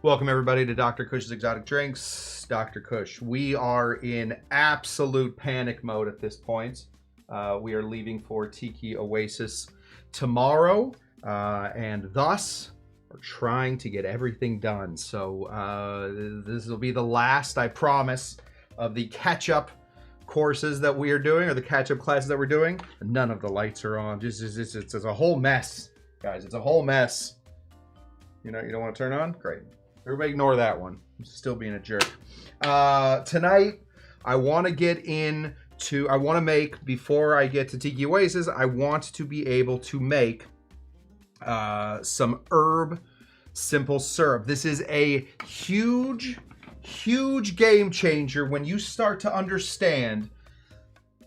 Welcome everybody to Dr. Cush's Exotic Drinks. Dr. Cush. We are in absolute panic mode at this point. We are leaving for Tiki Oasis tomorrow, and thus we're trying to get everything done. So this will be the last, I promise, of the catch-up courses that we are doing, or the catch-up classes that we're doing. None of the lights are on. It's a whole mess, guys. It's a whole mess. You don't want to turn on? Great. Everybody ignore that one. I'm still being a jerk. Tonight, I want to make, before I get to Tiki Oasis, I want to be able to make some herb simple syrup. This is a huge, huge game changer when you start to understand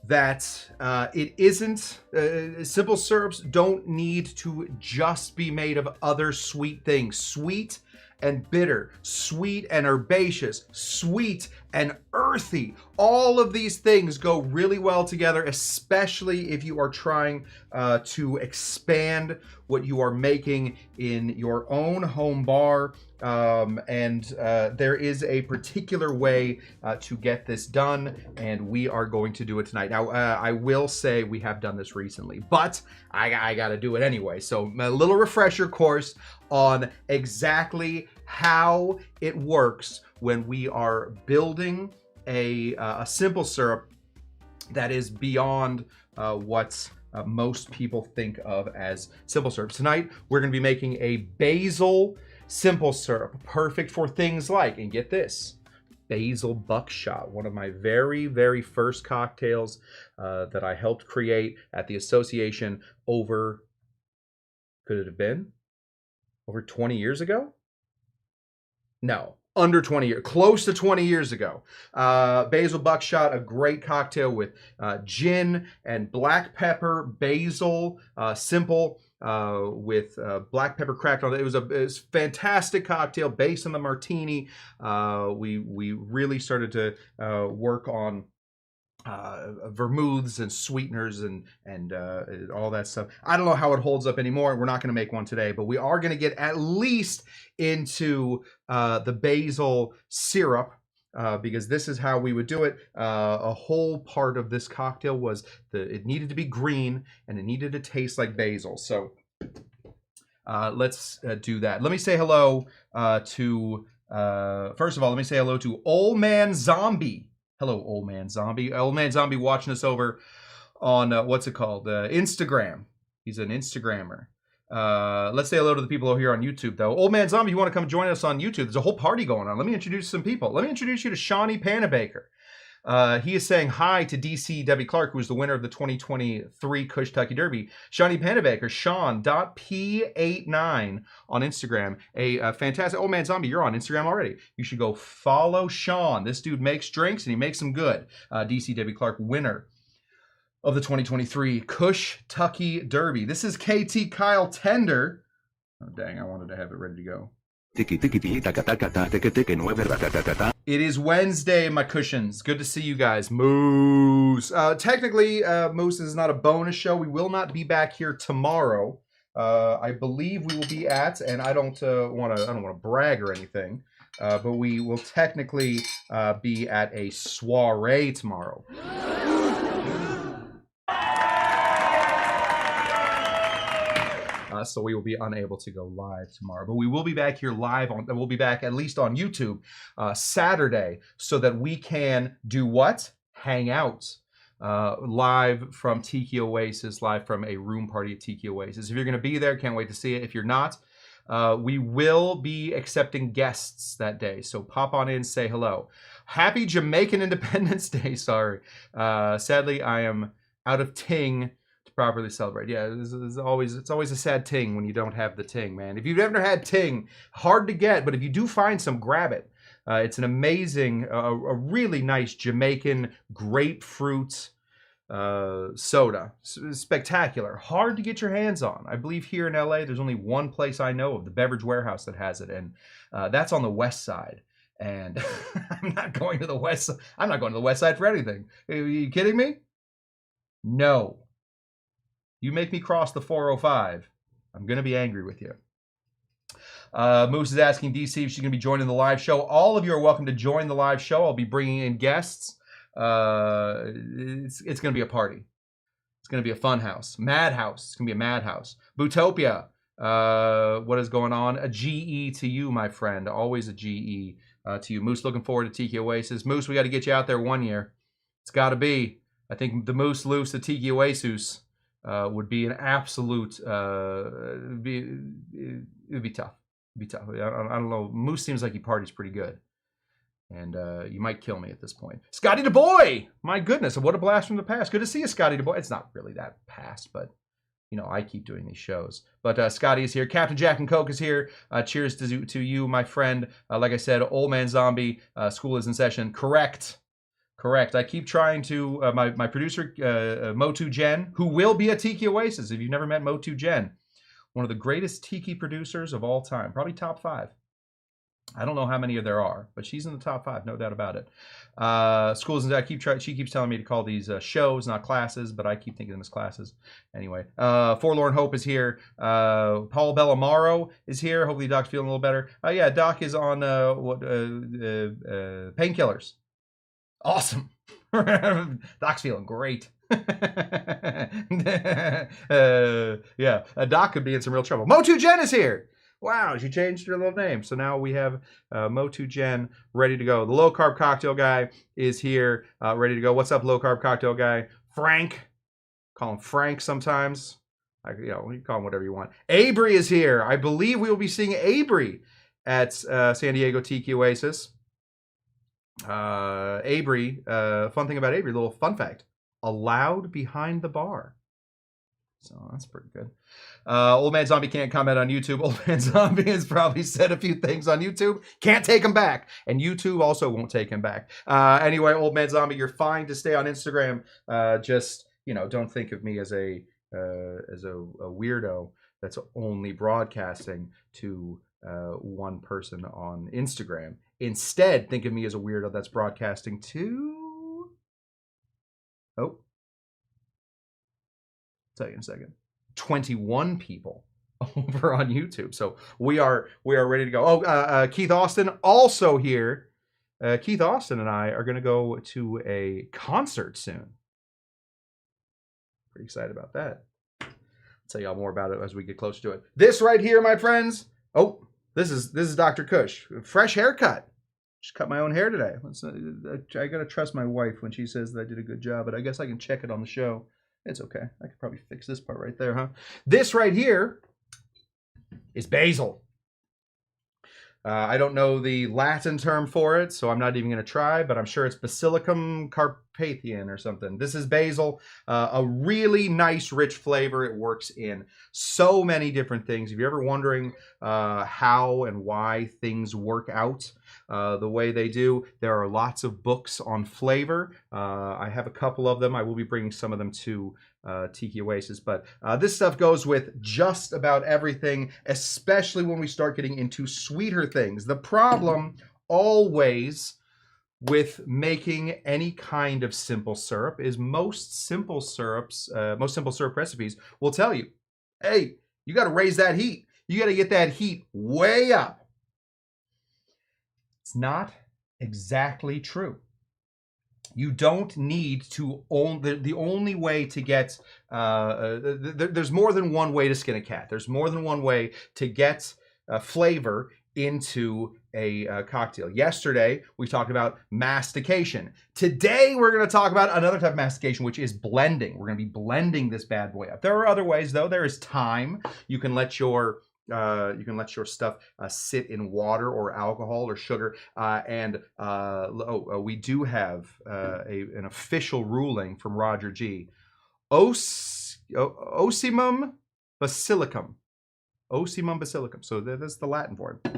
that it isn't, simple syrups don't need to just be made of other sweet things. Sweet and bitter, sweet and herbaceous, sweet and earthy. All of these things go really well together, especially if you are trying to expand what you are making in your own home bar. There is a particular way to get this done, and we are going to do it tonight. Now, I will say we have done this recently, but I got to do it anyway. So a little refresher course on exactly how it works when we are building a simple syrup that is beyond what most people think of as simple syrup. Tonight, we're going to be making a basil simple syrup, perfect for things like, and get this, basil buckshot, one of my very, very first cocktails that I helped create at the association over, could it have been over 20 years ago? No, under 20 years, close to 20 years ago. Basil buckshot, a great cocktail with gin and black pepper, basil, simple, with black pepper cracked on it. It was a fantastic cocktail based on the martini. We really started to work on vermouths and sweeteners and all that stuff. I don't know how it holds up anymore. We're not going to make one today, but we are going to get at least into the basil syrup, because this is how we would do it. A whole part of this cocktail was it needed to be green and it needed to taste like basil. So let's do that. Let me say hello to, first of all, let me say hello to Old Man Zombie. Hello, Old Man Zombie. Old Man Zombie watching us over on, what's it called? Instagram. He's an Instagrammer. Let's say hello to the people over here on YouTube, though. Old Man Zombie, you want to come join us on YouTube? There's a whole party going on. Let me introduce some people. Let me introduce you to Shawnee Panabaker. He is saying hi to DC Debbie Clark, who is the winner of the 2023 Cush Tucky Derby. Shawnee Panabaker, Sean.P89 on Instagram. A fantastic, Old Man Zombie, you're on Instagram already. You should go follow Sean. This dude makes drinks and he makes them good. DC Debbie Clark, winner of the 2023 Cush Tucky Derby. This is KT Kyle Tender. Oh, dang, I wanted to have it ready to go. It is Wednesday, my cushions. Good to see you guys. Moose. Technically, Moose is not a bonus show. We will not be back here tomorrow. I believe we will be at, and I don't want to brag or anything, but we will technically be at a soiree tomorrow. So we will be unable to go live tomorrow, but we will be back here live we'll be back at least on YouTube Saturday, so that we can do what? Hang out live from Tiki Oasis, live from a room party at Tiki Oasis. If you're going to be there, can't wait to see it. If you're not, we will be accepting guests that day, so pop on in, say hello. Happy Jamaican Independence Day. Sorry, sadly I am out of ting to properly celebrate. Yeah, it's always a sad ting when you don't have the ting, man. If you've never had ting, hard to get, but if you do find some, grab it. It's an amazing, a really nice Jamaican grapefruit soda. Spectacular. Hard to get your hands on. I believe here in LA, there's only one place I know of, the Beverage Warehouse, that has it, and that's on the west side. And I'm not going to the west side. I'm not going to the west side for anything. Are you kidding me? No. You make me cross the 405, I'm going to be angry with you. Moose is asking DC if she's going to be joining the live show. All of you are welcome to join the live show. I'll be bringing in guests. It's going to be a party. It's going to be a fun house. Madhouse. It's going to be a madhouse. Bootopia. What is going on? A GE to you, my friend. Always a GE to you. Moose, looking forward to Tiki Oasis. Moose, we got to get you out there one year. It's got to be. I think the Moose loose, the Tiki Oasis would be an absolute. It would be tough. It'd be tough. I don't know. Moose seems like he parties pretty good. And you might kill me at this point. Scotty the Boy! My goodness, what a blast from the past. Good to see you, Scotty the Boy. It's not really that past, but, you know, I keep doing these shows. But Scotty is here. Captain Jack and Coke is here. Cheers to you, my friend. Like I said, Old Man Zombie, school is in session. Correct. I keep trying to, my producer, Motu Jen, who will be a Tiki Oasis. If you've never met Motu Jen, one of the greatest Tiki producers of all time. Probably top 5. I don't know how many there are, but she's in the top 5, no doubt about it. Schools and she keeps telling me to call these shows, not classes, but I keep thinking of them as classes. Anyway, Forlorn Hope is here. Paul Bellamaro is here. Hopefully Doc's feeling a little better. Yeah, Doc is on painkillers. Awesome. Doc's feeling great. Yeah, Doc could be in some real trouble. Motu Jen is here. Wow, she changed her little name. So now we have Motu Jen ready to go. The low carb cocktail guy is here, ready to go. What's up, low carb cocktail guy? Frank, call him Frank sometimes. You can call him whatever you want. Abry is here. I believe we will be seeing Abry at San Diego Tiki Oasis. Abry, fun thing about Abry, little fun fact: allowed behind the bar. So that's pretty good. Old Man Zombie can't comment on YouTube. Old Man Zombie has probably said a few things on YouTube. Can't take him back. And YouTube also won't take him back. Anyway, Old Man Zombie, you're fine to stay on Instagram. Just, don't think of me as a weirdo that's only broadcasting to one person on Instagram. Instead, think of me as a weirdo that's broadcasting to... Oh. Tell you in a second. 21 people over on YouTube. So we are ready to go. Oh, Keith Austin also here. Keith Austin and I are going to go to a concert soon. Pretty excited about that. I'll tell y'all more about it as we get closer to it. This right here, my friends. Oh, this is Dr. Cush. Fresh haircut. Just cut my own hair today. I got to trust my wife when she says that I did a good job, but I guess I can check it on the show. It's okay. I could probably fix this part right there, huh? This right here is basil. I don't know the Latin term for it, so I'm not even going to try, but I'm sure it's Basilicum Carpathian or something. This is basil, a really nice, rich flavor. It works in so many different things. If you're ever wondering how and why things work out the way they do, there are lots of books on flavor. I have a couple of them. I will be bringing some of them to Tiki Oasis, but this stuff goes with just about everything, especially when we start getting into sweeter things. The problem always with making any kind of simple syrup is most simple syrup recipes will tell you, hey, you got to raise that heat. You got to get that heat way up. It's not exactly true. You don't need to own the only way to get there's more than one way to skin a cat. There's more than one way to get flavor into a cocktail. Yesterday we talked about mastication. Today we're going to talk about another type of mastication, which is blending. We're going to be blending this bad boy up. There are other ways though. There is time. You can let your stuff sit in water or alcohol or sugar. We do have an official ruling from Roger G. Ocimum basilicum. Ocimum basilicum. So that's the Latin for it.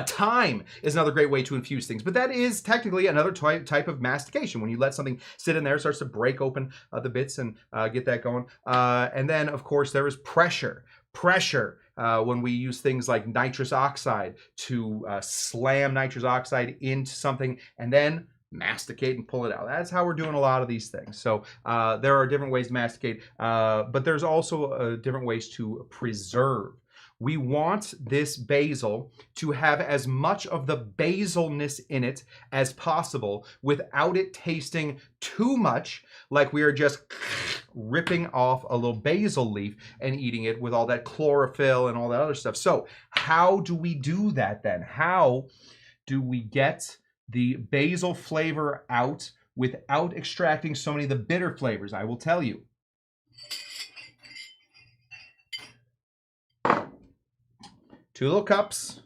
Thyme is another great way to infuse things, but that is technically another type of mastication. When you let something sit in there, it starts to break open the bits and get that going. And then, of course, there is pressure. When we use things like nitrous oxide to slam nitrous oxide into something and then masticate and pull it out. That's how we're doing a lot of these things. So there are different ways to masticate, but there's also different ways to preserve. We want this basil to have as much of the basilness in it as possible without it tasting too much like we are just ripping off a little basil leaf and eating it with all that chlorophyll and all that other stuff. So how do we do that then? How do we get the basil flavor out without extracting so many of the bitter flavors? I will tell you. 2 little cups.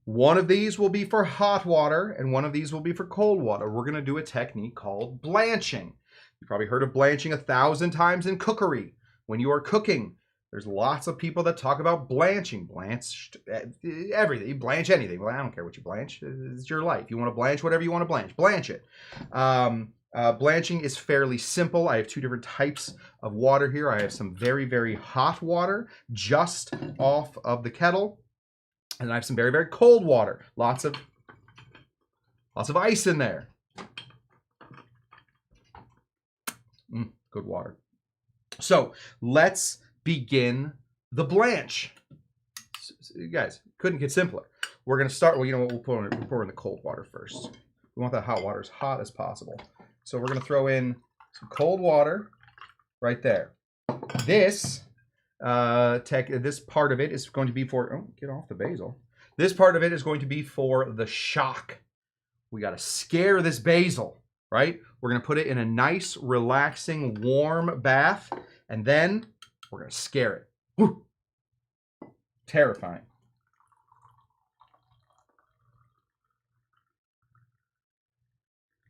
One of these will be for hot water and one of these will be for cold water. We're going to do a technique called blanching. You've probably heard of blanching 1,000 times in cookery. When you are cooking, there's lots of people that talk about blanching. Blanch everything. You blanch anything. Well, I don't care what you blanch. It's your life. You want to blanch whatever you want to blanch. Blanch it. Blanching is fairly simple. I have 2 different types of water here. I have some very, very hot water just off of the kettle. And I have some very, very cold water. Lots of ice in there. Good water. So let's begin the blanch. Guys, couldn't get simpler. We're going to start, well, you know what, we'll pour in the cold water first. We want that hot water as hot as possible. So we're going to throw in some cold water right there. This this part of it is going to be for, oh, get off the basil. This part of it is going to be for the shock. We got to scare this basil, right? We're going to put it in a nice, relaxing, warm bath, and then we're going to scare it. Woo! Terrifying.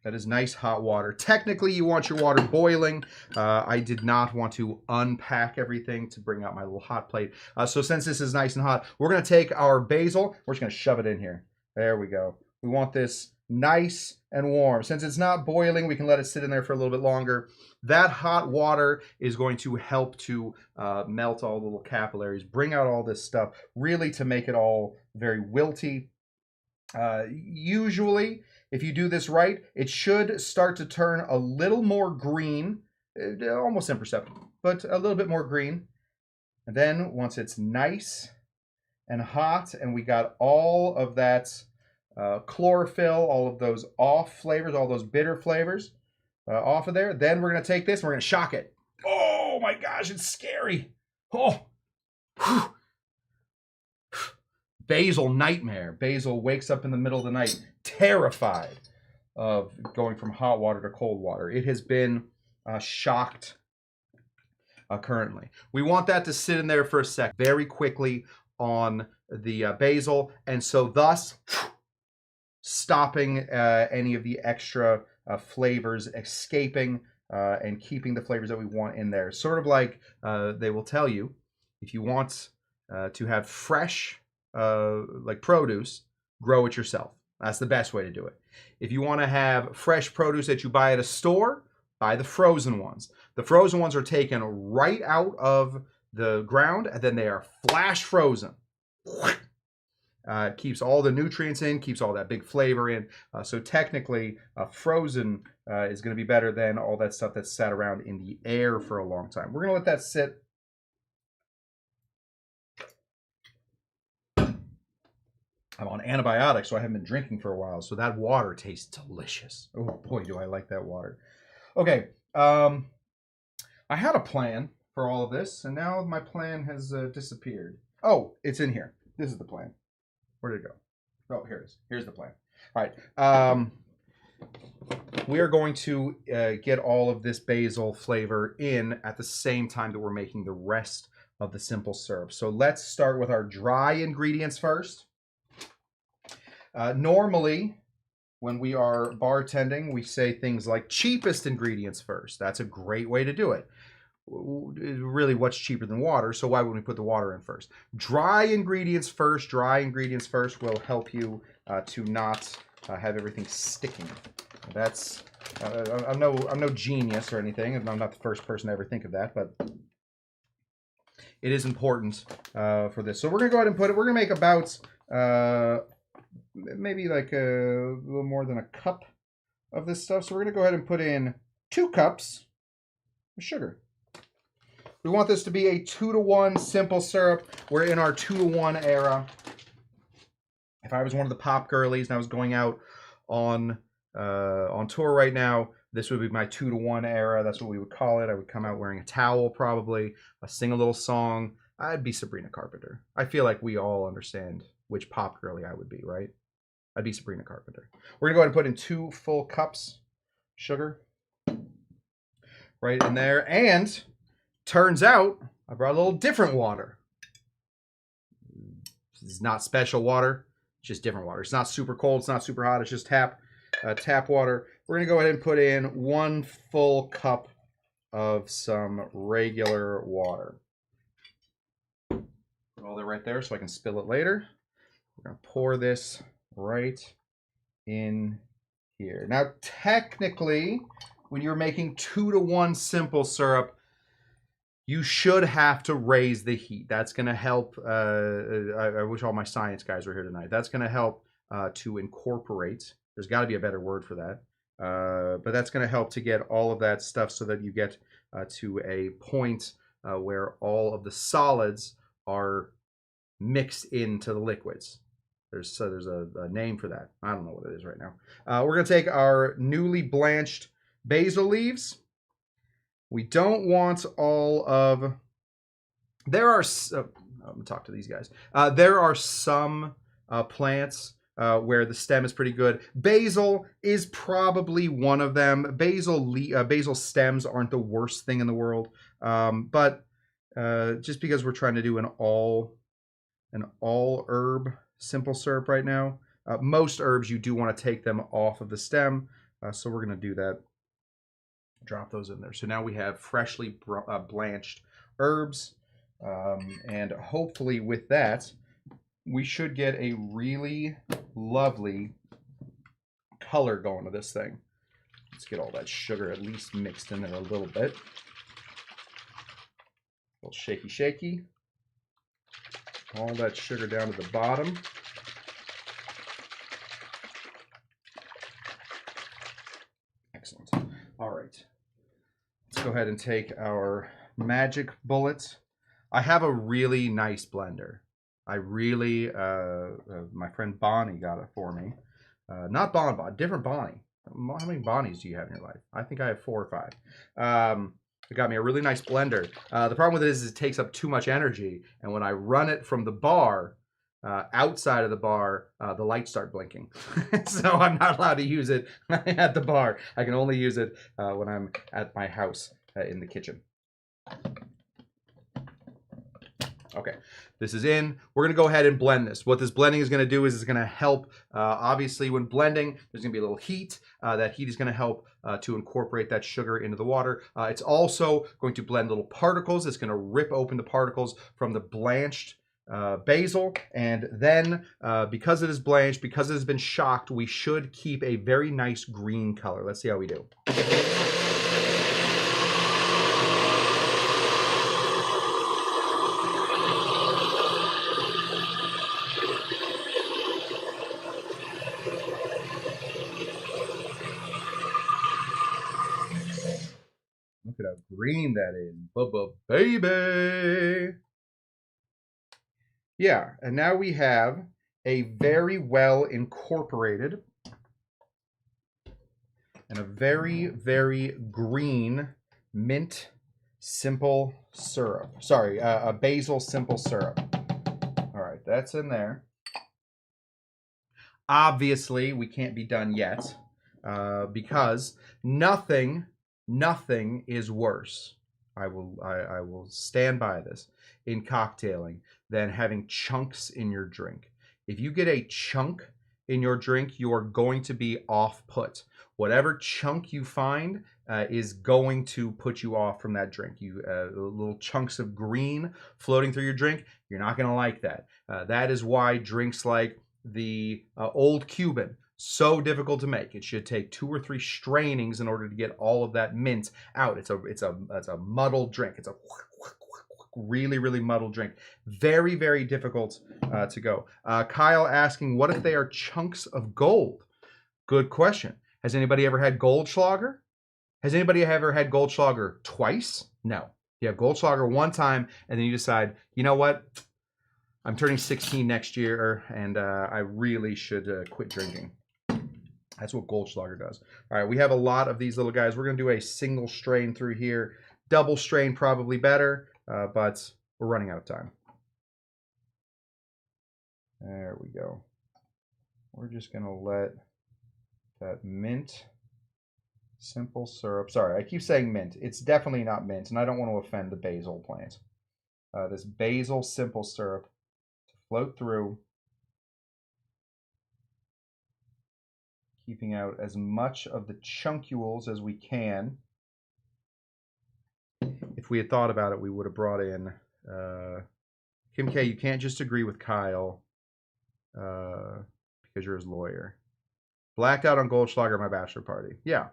That is nice hot water. Technically, you want your water boiling. I did not want to unpack everything to bring out my little hot plate. So since this is nice and hot, we're going to take our basil. We're just going to shove it in here. There we go. We want this nice and warm. Since it's not boiling, we can let it sit in there for a little bit longer. That hot water is going to help to melt all the little capillaries, bring out all this stuff, really to make it all very wilty. Usually, if you do this right, it should start to turn a little more green, almost imperceptible, but a little bit more green. And then once it's nice and hot and we got all of that chlorophyll, all of those off flavors, all those bitter flavors off of there, then we're going to take this and we're going to shock it. Oh my gosh, it's scary. Oh, whew. Basil nightmare. Basil wakes up in the middle of the night terrified of going from hot water to cold water. It has been shocked currently. We want that to sit in there for a sec, very quickly on the basil, and so thus stopping any of the extra flavors escaping and keeping the flavors that we want in there. Sort of like they will tell you, if you want to have fresh like produce, grow it yourself. That's the best way to do it. If you want to have fresh produce that you buy at a store, buy the frozen ones. The frozen ones are taken right out of the ground and then they are flash frozen. Keeps all the nutrients in, keeps all that big flavor in. So technically, frozen is going to be better than all that stuff that's sat around in the air for a long time. We're going to let that sit. I'm on antibiotics, so I haven't been drinking for a while. So that water tastes delicious. Oh boy, do I like that water. Okay, I had a plan for all of this, and now my plan has disappeared. Oh, it's in here. This is the plan. Where did it go? Oh, here it is. Here's the plan. All right. We are going to get all of this basil flavor in at the same time that we're making the rest of the simple syrup. So let's start with our dry ingredients first. Normally, when we are bartending, we say things like cheapest ingredients first. That's a great way to do it. Really, what's cheaper than water? So why would we put the water in first? Dry ingredients first. Dry ingredients first will help you to not have everything sticking. That's I'm no genius or anything. I'm not the first person to ever think of that, but it is important for this. So we're gonna go ahead and put it. We're gonna make about maybe like a little more than a cup of this stuff. So we're going to go ahead and put in 2 cups of sugar. We want this to be a 2-to-1 simple syrup. We're in our 2-to-1 era. If I was one of the pop girlies and I was going out on tour right now, this would be my 2-to-1 era. That's what we would call it. I would come out wearing a towel, probably, sing a little song. I'd be Sabrina Carpenter. I feel like we all understand which pop girly I would be, right? I'd be Sabrina Carpenter. We're gonna go ahead and put in 2 full cups sugar right in there, and turns out I brought a little different water. This is not special water, it's just different water. It's not super cold, it's not super hot, it's just tap water. We're gonna go ahead and put in 1 full cup of some regular water. Put all that right there so I can spill it later. We're gonna pour this right in here. Now, technically, when you're making 2-to-1 simple syrup, you should have to raise the heat. That's going to help. I wish all my science guys were here tonight. That's going to help to incorporate. There's got to be a better word for that. But that's going to help to get all of that stuff so that you get to a point where all of the solids are mixed into the liquids. There's a name for that. I don't know what it is right now. We're going to take our newly blanched basil leaves. We don't want all of... There are... I'm going to talk to these guys. There are some plants where the stem is pretty good. Basil is probably one of them. Basil stems aren't the worst thing in the world. But just because we're trying to do an all herb simple syrup right now, most herbs you do want to take them off of the stem. So we're going to do that. Drop those in there. So now we have freshly blanched herbs. And hopefully with that, we should get a really lovely color going to this thing. Let's get all that sugar at least mixed in there a little bit. A little shaky, shaky. All that sugar down to the bottom. Excellent. All right. Let's go ahead and take our magic bullet. I have a really nice blender. I really, my friend Bonnie got it for me. Not Bon, different Bonnie. How many Bonnies do you have in your life? I think I have 4 or 5. It got me a really nice blender. The problem with it is it takes up too much energy, and when I run it from the bar, outside of the bar, the lights start blinking. So I'm not allowed to use it at the bar. I can only use it when I'm at my house in the kitchen. Okay, this is in. We're going to go ahead and blend this. What this blending is going to do is it's going to help, obviously, when blending, there's going to be a little heat. That heat is going to help to incorporate that sugar into the water. It's also going to blend little particles. It's going to rip open the particles from the blanched basil. And then, because it is blanched, because it has been shocked, we should keep a very nice green color. Let's see how we do. Look at how green that is. Bubba baby. Yeah, and now we have a very well incorporated and a very, very green mint simple syrup. Sorry, a basil simple syrup. All right, that's in there. Obviously, we can't be done yet because nothing is worse. I will stand by this in cocktailing than having chunks in your drink. If you get a chunk in your drink, you are going to be off put. Whatever chunk you find is going to put you off from that drink. Little chunks of green floating through your drink, you're not going to like that. That is why drinks like the Old Cuban, so difficult to make. It should take 2 or 3 strainings in order to get all of that mint out. It's a muddled drink. It's a really, really muddled drink. Very, very difficult to go. Kyle asking, what if they are chunks of gold? Good question. Has anybody ever had Goldschlager? Has anybody ever had Goldschlager twice? No. You have Goldschlager one time, and then you decide, you know what? I'm turning 16 next year, and I really should quit drinking. That's what Goldschlager does. All right, we have a lot of these little guys. We're going to do a single strain through here. Double strain probably better, but we're running out of time. There we go. We're just going to let that mint simple syrup. Sorry, I keep saying mint. It's definitely not mint, and I don't want to offend the basil plant. This basil simple syrup to float through, keeping out as much of the chunkules as we can. If we had thought about it, we would have brought in Kim K. You can't just agree with Kyle because you're his lawyer. Blacked out on Goldschlager at my bachelor party. Yeah.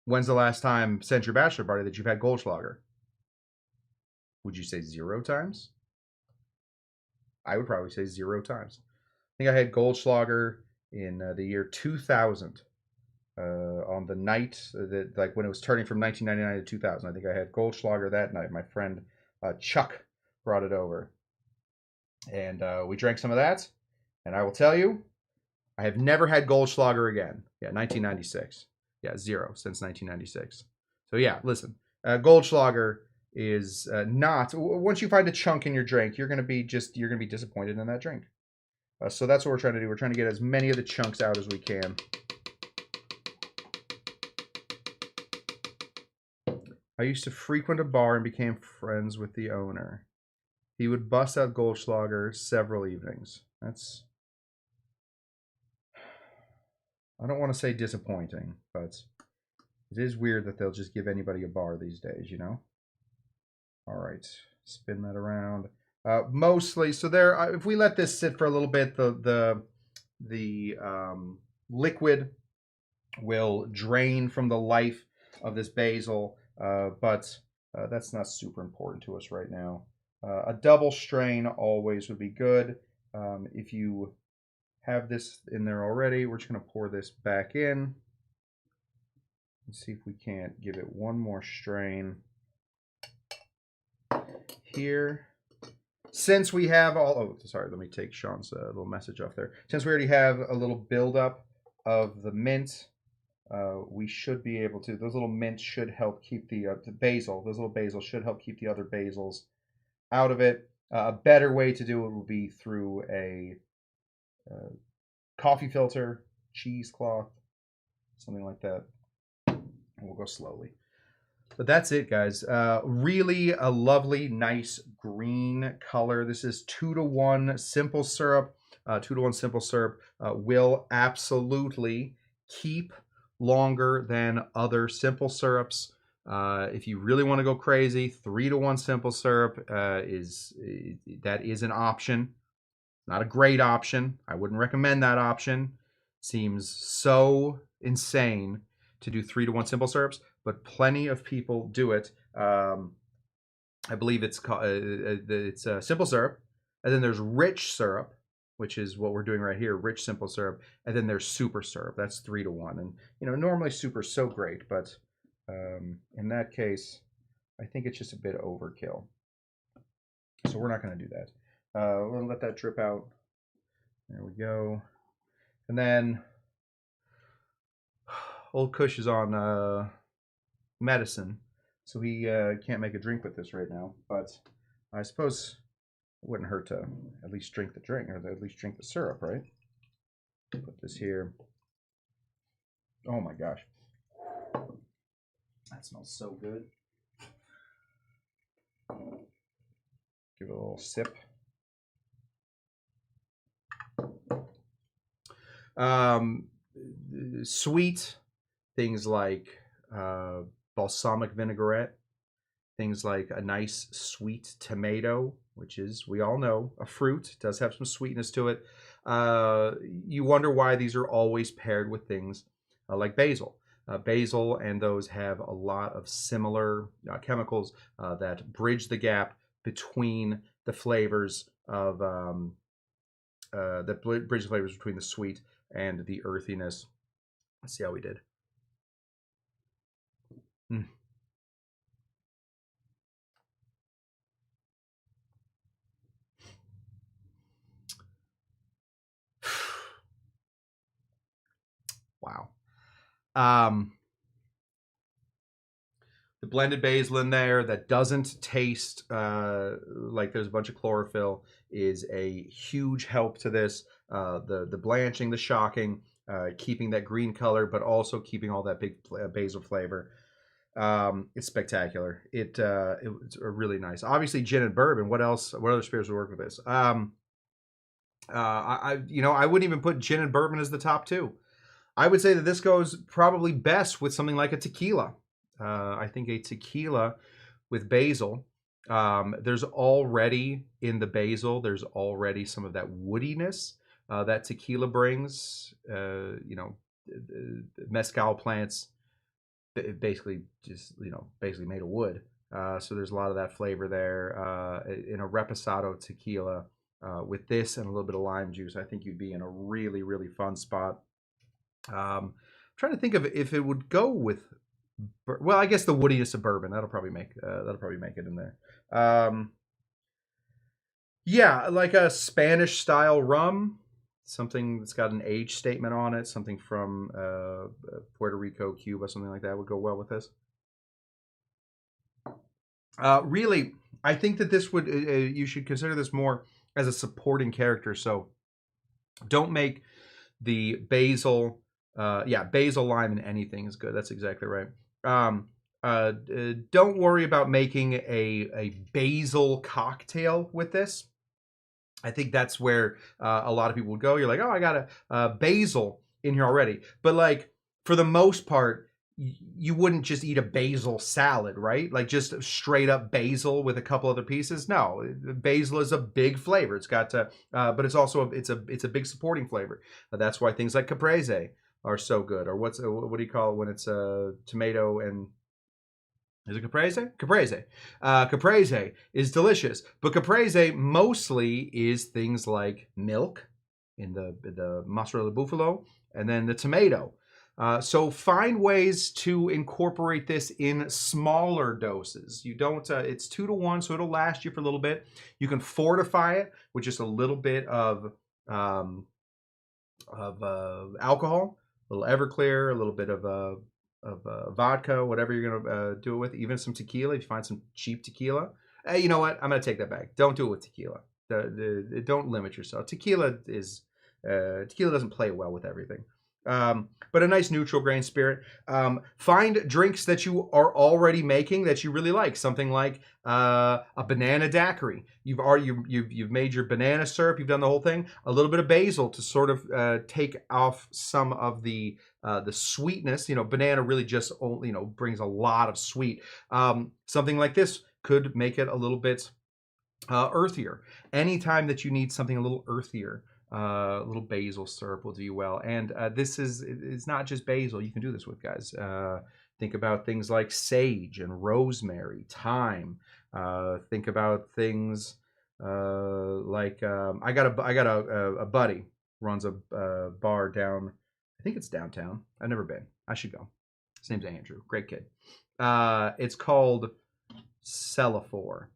When's the last time since your bachelor party that you've had Goldschlager? Would you say 0 times? I would probably say 0 times. I think I had Goldschlager in the year 2000 on the night that, like, when it was turning from 1999 to 2000. I think I had Goldschlager that night. My friend Chuck brought it over, and we drank some of that. And I will tell you, I have never had Goldschlager again. Yeah, 1996. Yeah, 0 since 1996. So yeah, listen, Goldschlager is not. Once you find a chunk in your drink, you're gonna be disappointed in that drink. So that's what we're trying to do. We're trying to get as many of the chunks out as we can. I used to frequent a bar and became friends with the owner. He would bust out Goldschlager several evenings. That's, I don't want to say disappointing, but it is weird that they'll just give anybody a bar these days, you know? All right, spin that around. Mostly, so there. If we let this sit for a little bit, the liquid will drain from the life of this basil, but that's not super important to us right now. A double strain always would be good. If you have this in there already, we're just going to pour this back in and see if we can't give it one more strain here. Since we have sorry, let me take Sean's little message off there. Since we already have a little buildup of the mint, we should be able to, those little mints should help keep the basil, those little basils should help keep the other basils out of it. A better way to do it would be through a coffee filter, cheesecloth, something like that. And we'll go slowly. But that's it, guys. Really a lovely, nice green color. This is 2-to-1 simple syrup. 2-to-1 simple syrup will absolutely keep longer than other simple syrups. If you really want to go crazy, 3-to-1 simple syrup is an option. Not a great option. I wouldn't recommend that option. Seems so insane to do 3-to-1 simple syrups, but plenty of people do it. I believe it's called it's simple syrup, and then there's rich syrup, which is what we're doing right here, rich simple syrup, and then there's super syrup. That's 3-to-1, and you know, normally super's so great, but in that case, I think it's just a bit overkill. So we're not going to do that. We'll let that drip out. There we go. And then old Cush is on medicine, so he can't make a drink with this right now. But I suppose it wouldn't hurt to at least drink the drink, or at least drink the syrup, right? Put this here. Oh my gosh. That smells so good. Give it a little sip. Sweet things like balsamic vinaigrette, things like a nice sweet tomato, which is, we all know, a fruit. It does have some sweetness to it. You wonder why these are always paired with things like basil. Basil and those have a lot of similar chemicals that bridge the gap between the flavors of that bridge the flavors between the sweet and the earthiness. Let's see how we did. Wow. The blended basil in there that doesn't taste like there's a bunch of chlorophyll is a huge help to this. The blanching, the shocking, keeping that green color, but also keeping all that big basil flavor. It's spectacular. It's really nice. Obviously, gin and bourbon. What else? What other spirits would work with this? I wouldn't even put gin and bourbon as the top two. I would say that this goes probably best with something like a tequila. I think a tequila with basil. There's already in the basil. There's already some of that woodiness that tequila brings. Mezcal plants basically basically made of wood. So there's a lot of that flavor there. In a reposado tequila with this and a little bit of lime juice, I think you'd be in a really, really fun spot. I'm trying to think of if it would go with, well, I guess the woodiness of bourbon that'll probably make it in there. Yeah, like a Spanish style rum, something that's got an age statement on it, something from Puerto Rico, Cuba, something like that would go well with this. Really, I think that this would you should consider this more as a supporting character. So don't make the basil, basil lime in anything is good. That's exactly right. Don't worry about making a basil cocktail with this. I think that's where a lot of people would go. You're like, oh, I got a basil in here already. But like for the most part, you wouldn't just eat a basil salad, right? Like just straight up basil with a couple other pieces. No, basil is a big flavor. It's got to, but it's also it's a big supporting flavor. That's why things like caprese are so good. Or what do you call it when it's tomato and is it caprese? Caprese. Caprese is delicious, but caprese mostly is things like milk in the mozzarella buffalo and then the tomato. So find ways to incorporate this in smaller doses. You don't. It's 2-to-1, so it'll last you for a little bit. You can fortify it with just a little bit of alcohol, a little Everclear, a little bit of vodka, whatever you're gonna do it with. Even some tequila. If you find some cheap tequila, hey, you know what? I'm gonna take that back. Don't do it with tequila. Don't limit yourself. Tequila doesn't play well with everything. But a nice neutral grain spirit. Find drinks that you are already making that you really like. Something like a banana daiquiri. You've made your banana syrup. You've done the whole thing. A little bit of basil to sort of take off some of the sweetness. Banana really just brings a lot of sweet. Something like this could make it a little bit earthier. Anytime that you need something a little earthier, a little basil syrup will do you well. And it's not just basil you can do this with, guys. Think about things like sage and rosemary, thyme. Think about things like I got a buddy runs a bar down. I think it's downtown. I've never been. I should go. His name's Andrew. Great kid. It's called Cellafor.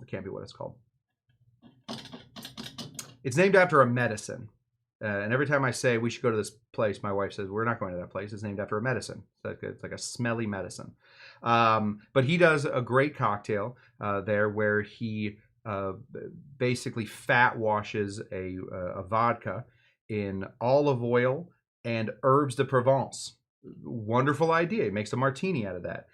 It can't be what it's called. It's named after a medicine. And every time I say we should go to this place, my wife says, we're not going to that place. It's named after a medicine. It's like a smelly medicine. But he does a great cocktail there where he basically fat washes a vodka in olive oil and herbs de Provence. Wonderful idea. He makes a martini out of that.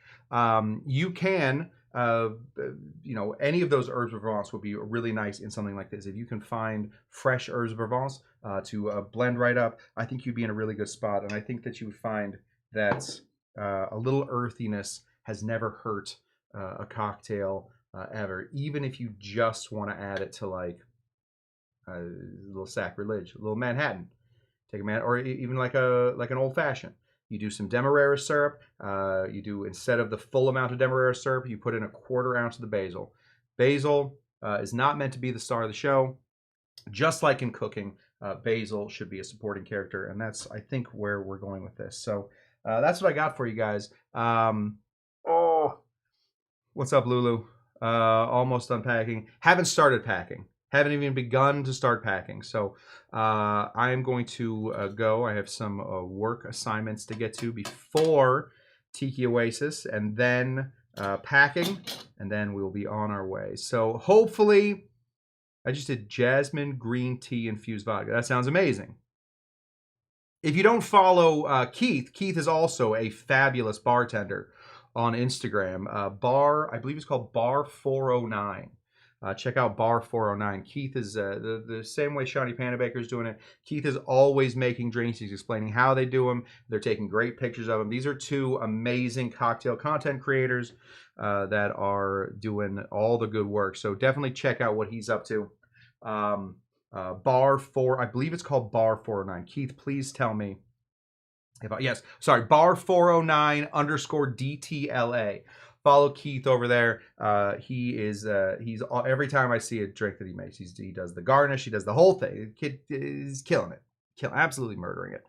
You can... any of those herbs of Provence would be really nice in something like this. If you can find fresh herbs of Provence to blend right up, I think you'd be in a really good spot. And I think that you would find that a little earthiness has never hurt a cocktail ever, even if you just want to add it to like a little sacrilege, a little Manhattan. Take a man, or even like an old fashioned. You do some demerara syrup. Instead of the full amount of demerara syrup, you put in a 1/4 ounce of the basil. Basil is not meant to be the star of the show. Just like in cooking, basil should be a supporting character, and that's, I think, where we're going with this. So that's what I got for you guys. What's up, Lulu? Almost unpacking. Haven't started packing. Haven't even begun to start packing. So I am going to go. I have some work assignments to get to before Tiki Oasis, and then packing, and then we'll be on our way. So hopefully, I just did jasmine green tea infused vodka. That sounds amazing. If you don't follow Keith, Keith is also a fabulous bartender on Instagram. I believe it's called Bar 409. Check out Bar 409. Keith is the same way Shawnee Panabaker is doing it. Keith is always making drinks. He's explaining how they do them. They're taking great pictures of them. These are two amazing cocktail content creators that are doing all the good work. So definitely check out what he's up to. Bar 4, I believe it's called Bar 409. Keith, please tell me if yes, sorry, Bar 409 _DTLA. Follow Keith over there. He's every time I see a drink that he makes, he does the garnish, he does the whole thing. The kid is killing it, absolutely murdering it.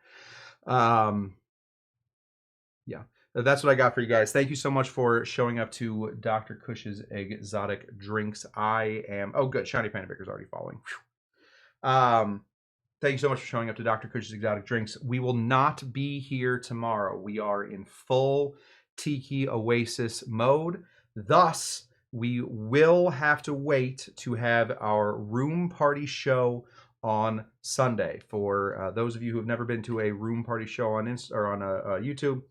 Yeah, that's what I got for you guys. Thank you so much for showing up to Dr. Cush's Exotic Drinks. Oh good, Shiny Panda Baker's already following. Thank you so much for showing up to Dr. Cush's Exotic Drinks. We will not be here tomorrow. We are in full Tiki Oasis mode. Thus, we will have to wait to have our room party show on Sunday. For those of you who have never been to a room party show on YouTube,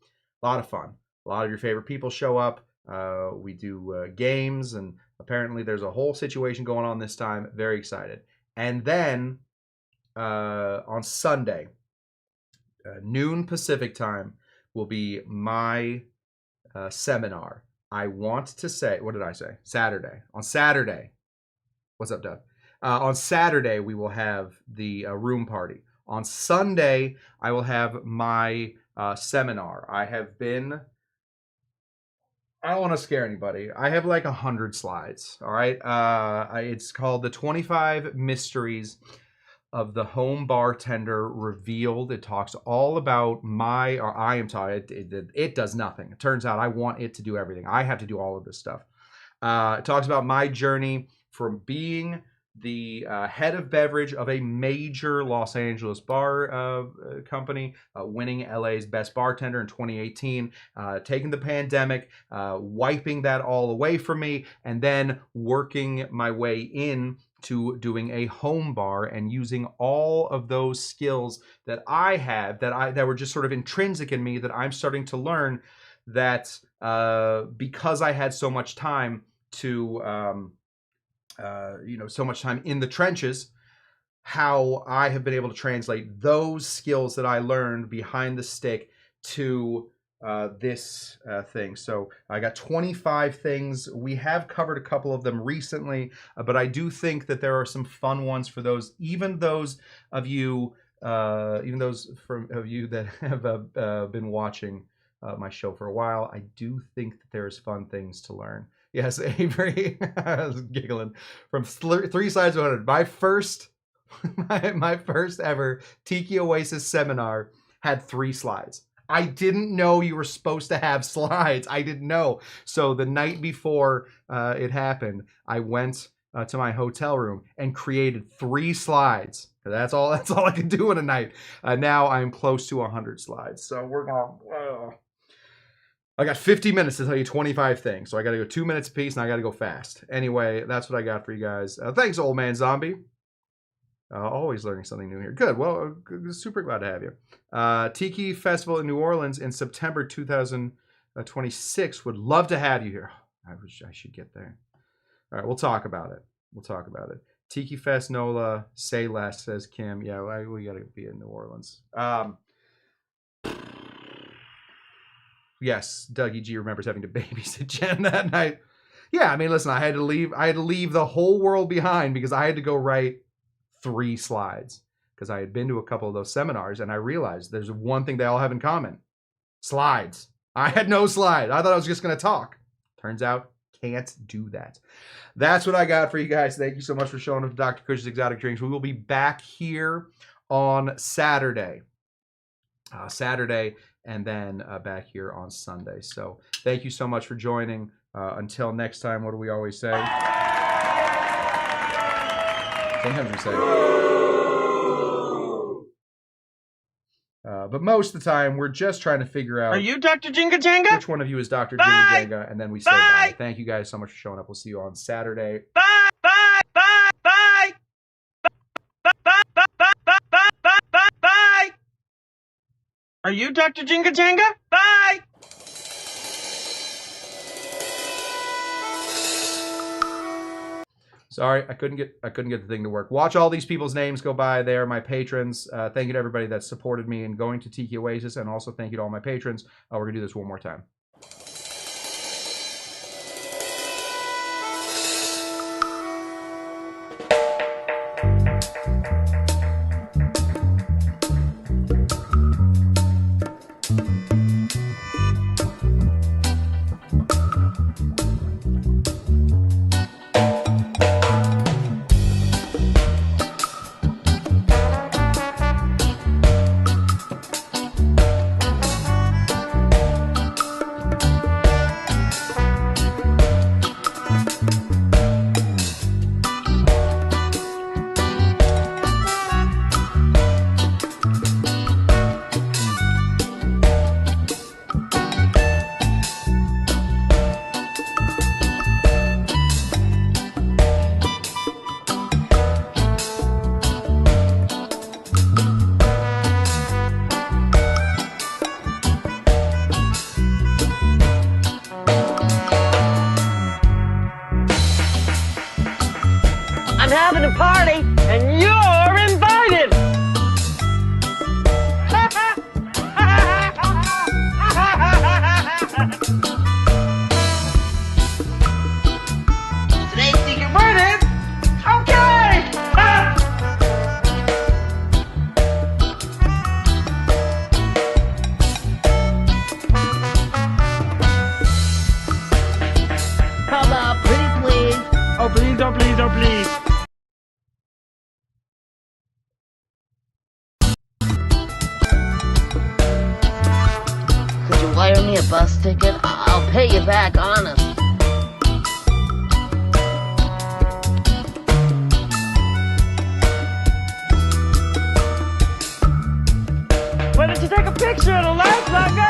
a lot of fun. A lot of your favorite people show up. We do games, and apparently there's a whole situation going on this time. Very excited. And then on Sunday, noon Pacific time, will be my seminar. I want to say, what did I say? Saturday. On Saturday. What's up, Doug? On Saturday, we will have the room party. On Sunday, I will have my seminar. I don't want to scare anybody. I have like 100 slides, all right? It's called the 25 Mysteries of the Home Bartender Revealed. It talks all about I am taught, it does nothing. It turns out I want it to do everything. I have to do all of this stuff. It talks about my journey from being the head of beverage of a major Los Angeles bar company, winning LA's Best Bartender in 2018, taking the pandemic, wiping that all away from me, and then working my way in to doing a home bar and using all of those skills that I have that were just sort of intrinsic in me, that I'm starting to learn that because I had so much time to so much time in the trenches, how I have been able to translate those skills that I learned behind the stick to this thing. So I got 25 things. We have covered a couple of them recently, but I do think that there are some fun ones for those, even those of you that have been watching my show for a while. I do think that there's fun things to learn. Yes, Avery, I was giggling. From 3 sides of 100. My first ever Tiki Oasis seminar had 3 slides. I didn't know you were supposed to have slides. I didn't know. So the night before it happened, I went to my hotel room and created 3 slides. That's all I could do in a night. Now I'm close to 100 slides. So we're going. I got 50 minutes to tell you 25 things. So I got to go 2 minutes a piece, and I got to go fast. Anyway, that's what I got for you guys. Thanks, Old Man Zombie. Always learning something new here. Good. Well, super glad to have you. Tiki Festival in New Orleans in September 2026. Would love to have you here. I wish I should get there. All right, we'll talk about it. Tiki Fest NOLA, say less, says Kim. Yeah, we got to be in New Orleans. Yes, Dougie G remembers having to babysit Jen that night. Yeah, I mean, listen, I had to leave the whole world behind because I had to go write 3 slides because I had been to a couple of those seminars, and I realized there's one thing they all have in common: slides. I had no slide. I thought I was just going to talk. Turns out, can't do that. That's what I got for you guys. Thank you so much for showing up to Dr. Cush's Exotic Drinks. We will be back here on Saturday. And then back here on Sunday. So thank you so much for joining. Until next time, what do we always say? Sometimes we say. But most of the time, we're just trying to figure out. Are you Dr. Jinga Janga? Which one of you is Dr. Jinga Janga? And then we say bye. Thank you guys so much for showing up. We'll see you on Saturday. Bye. Bye. Bye. Bye. Bye. Bye. Bye. Bye. Bye. Bye. Bye. Are you Dr. Jinga Janga? Bye. Sorry, I couldn't get the thing to work. Watch all these people's names go by. They are my patrons. Thank you to everybody that supported me in going to Tiki Oasis, and also thank you to all my patrons. We're gonna do this one more time. Having a party, and you're invited. Today's secret word is okay. Come on, pretty please. Oh please, oh please, oh please. Wire me a bus ticket? I'll pay you back, honest. Why don't you take a picture of the lights?